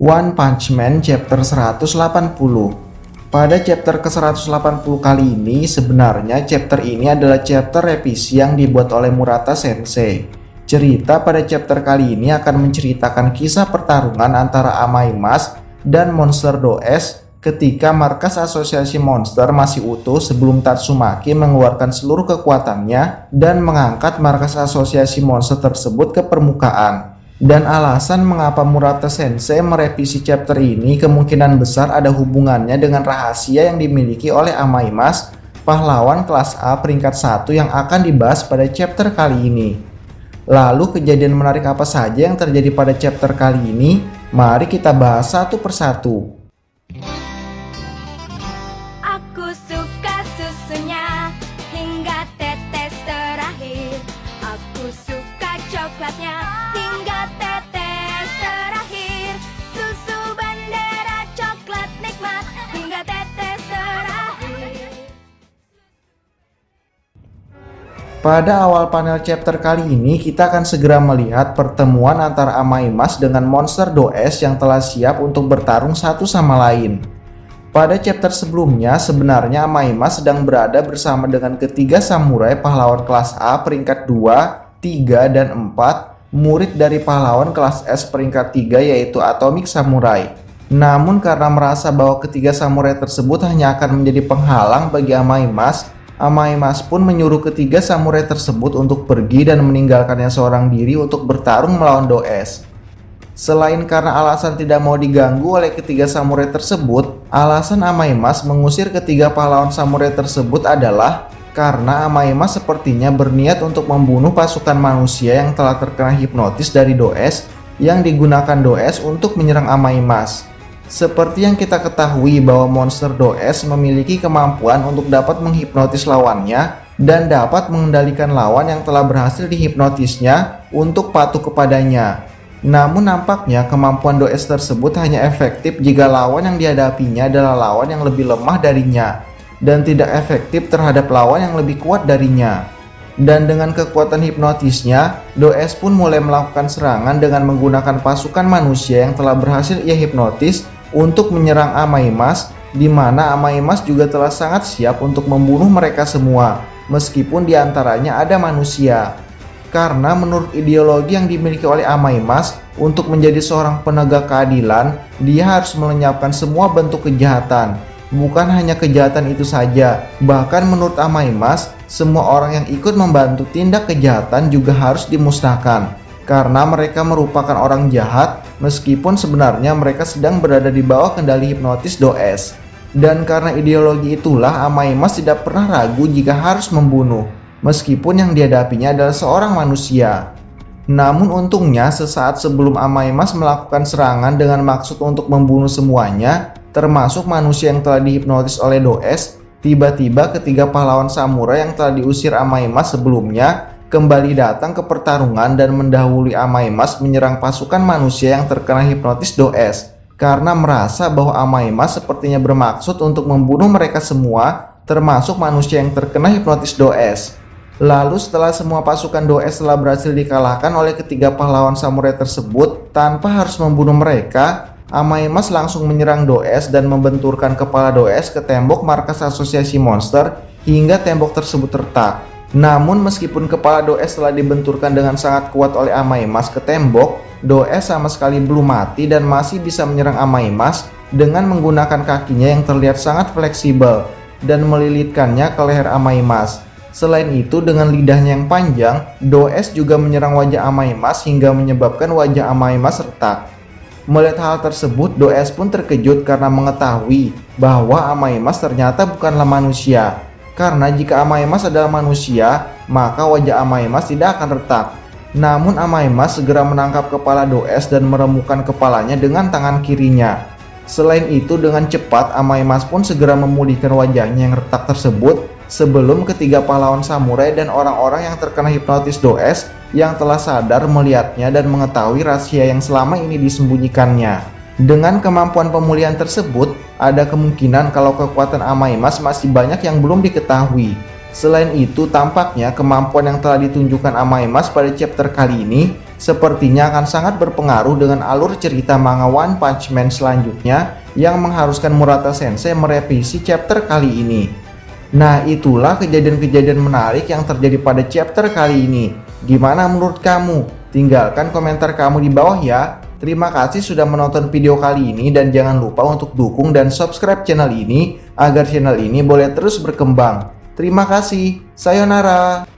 One Punch Man chapter 180. Pada chapter ke-180 kali ini, sebenarnya chapter ini adalah chapter revisi yang dibuat oleh Murata Sensei. Cerita pada chapter kali ini akan menceritakan kisah pertarungan antara Amaimas dan Monster DOS ketika markas asosiasi monster masih utuh sebelum Tatsumaki mengeluarkan seluruh kekuatannya dan mengangkat markas asosiasi monster tersebut ke permukaan. Dan alasan mengapa Murata Sensei merevisi chapter ini kemungkinan besar ada hubungannya dengan rahasia yang dimiliki oleh Amaimas, pahlawan kelas A peringkat 1 yang akan dibahas pada chapter kali ini. Lalu kejadian menarik apa saja yang terjadi pada chapter kali ini? Mari kita bahas satu persatu. Aku suka susunya hingga tetes terakhir. Aku suka coklatnya hingga tetes terakhir. Susu bendera coklat nikmat hingga tetes terakhir. Pada awal panel chapter kali ini, kita akan segera melihat pertemuan antara Amaimas dengan monster DOS yang telah siap untuk bertarung satu sama lain. Pada chapter sebelumnya, sebenarnya Amaimas sedang berada bersama dengan ketiga samurai pahlawan kelas A peringkat 2, 3, dan 4, murid dari pahlawan kelas S peringkat 3 yaitu Atomic Samurai. Namun karena merasa bahwa ketiga samurai tersebut hanya akan menjadi penghalang bagi Amaimas, Amaimas pun menyuruh ketiga samurai tersebut untuk pergi dan meninggalkannya seorang diri untuk bertarung melawan DOS. Selain karena alasan tidak mau diganggu oleh ketiga samurai tersebut, alasan Amaimas mengusir ketiga pahlawan samurai tersebut adalah karena Amaimas sepertinya berniat untuk membunuh pasukan manusia yang telah terkena hipnotis dari DOS yang digunakan DOS untuk menyerang Amaimas. Seperti yang kita ketahui bahwa monster DOS memiliki kemampuan untuk dapat menghipnotis lawannya dan dapat mengendalikan lawan yang telah berhasil dihipnotisnya untuk patuh kepadanya. Namun nampaknya kemampuan DOS tersebut hanya efektif jika lawan yang dihadapinya adalah lawan yang lebih lemah darinya dan tidak efektif terhadap lawan yang lebih kuat darinya. Dan dengan kekuatan hipnotisnya, DOS pun mulai melakukan serangan dengan menggunakan pasukan manusia yang telah berhasil ia hipnotis untuk menyerang Amaimas, di mana Amaimas juga telah sangat siap untuk membunuh mereka semua, meskipun diantaranya ada manusia. Karena menurut ideologi yang dimiliki oleh Amaimas, untuk menjadi seorang penegak keadilan, dia harus melenyapkan semua bentuk kejahatan. Bukan hanya kejahatan itu saja, bahkan menurut Amaimas, semua orang yang ikut membantu tindak kejahatan juga harus dimusnahkan. Karena mereka merupakan orang jahat, meskipun sebenarnya mereka sedang berada di bawah kendali hipnotis DOS. Dan karena ideologi itulah Amaimas tidak pernah ragu jika harus membunuh, meskipun yang dihadapinya adalah seorang manusia. Namun untungnya sesaat sebelum Amaimas melakukan serangan dengan maksud untuk membunuh semuanya, termasuk manusia yang telah dihipnotis oleh DOS, tiba-tiba ketiga pahlawan samurai yang telah diusir Amaimas sebelumnya kembali datang ke pertarungan dan mendahului Amaimas menyerang pasukan manusia yang terkena hipnotis DOS karena merasa bahwa Amaimas sepertinya bermaksud untuk membunuh mereka semua, termasuk manusia yang terkena hipnotis DOS. Lalu setelah semua pasukan DOS telah berhasil dikalahkan oleh ketiga pahlawan samurai tersebut tanpa harus membunuh mereka, Amaimas langsung menyerang DOS dan membenturkan kepala DOS ke tembok markas asosiasi monster hingga tembok tersebut retak. Namun meskipun kepala DOS telah dibenturkan dengan sangat kuat oleh Amaimas ke tembok, DOS sama sekali belum mati dan masih bisa menyerang Amaimas dengan menggunakan kakinya yang terlihat sangat fleksibel dan melilitkannya ke leher Amaimas. Selain itu, dengan lidahnya yang panjang, DOS juga menyerang wajah Amaimas hingga menyebabkan wajah Amaimas retak. Melihat hal tersebut, DOS pun terkejut karena mengetahui bahwa Amaimas ternyata bukanlah manusia. Karena jika Amaimas adalah manusia, maka wajah Amaimas tidak akan retak. Namun Amaimas segera menangkap kepala DOS dan meremukkan kepalanya dengan tangan kirinya. Selain itu, dengan cepat Amaimas pun segera memulihkan wajahnya yang retak tersebut sebelum ketiga pahlawan samurai dan orang-orang yang terkena hipnotis DOS yang telah sadar melihatnya dan mengetahui rahasia yang selama ini disembunyikannya. Dengan kemampuan pemulihan tersebut, ada kemungkinan kalau kekuatan Amaimas masih banyak yang belum diketahui. Selain itu, tampaknya kemampuan yang telah ditunjukkan Amaimas pada chapter kali ini sepertinya akan sangat berpengaruh dengan alur cerita manga One Punch Man selanjutnya yang mengharuskan Murata Sensei merevisi chapter kali ini. Nah, itulah kejadian-kejadian menarik yang terjadi pada chapter kali ini. Gimana menurut kamu? Tinggalkan komentar kamu di bawah ya. Terima kasih sudah menonton video kali ini dan jangan lupa untuk dukung dan subscribe channel ini agar channel ini boleh terus berkembang. Terima kasih. Sayonara.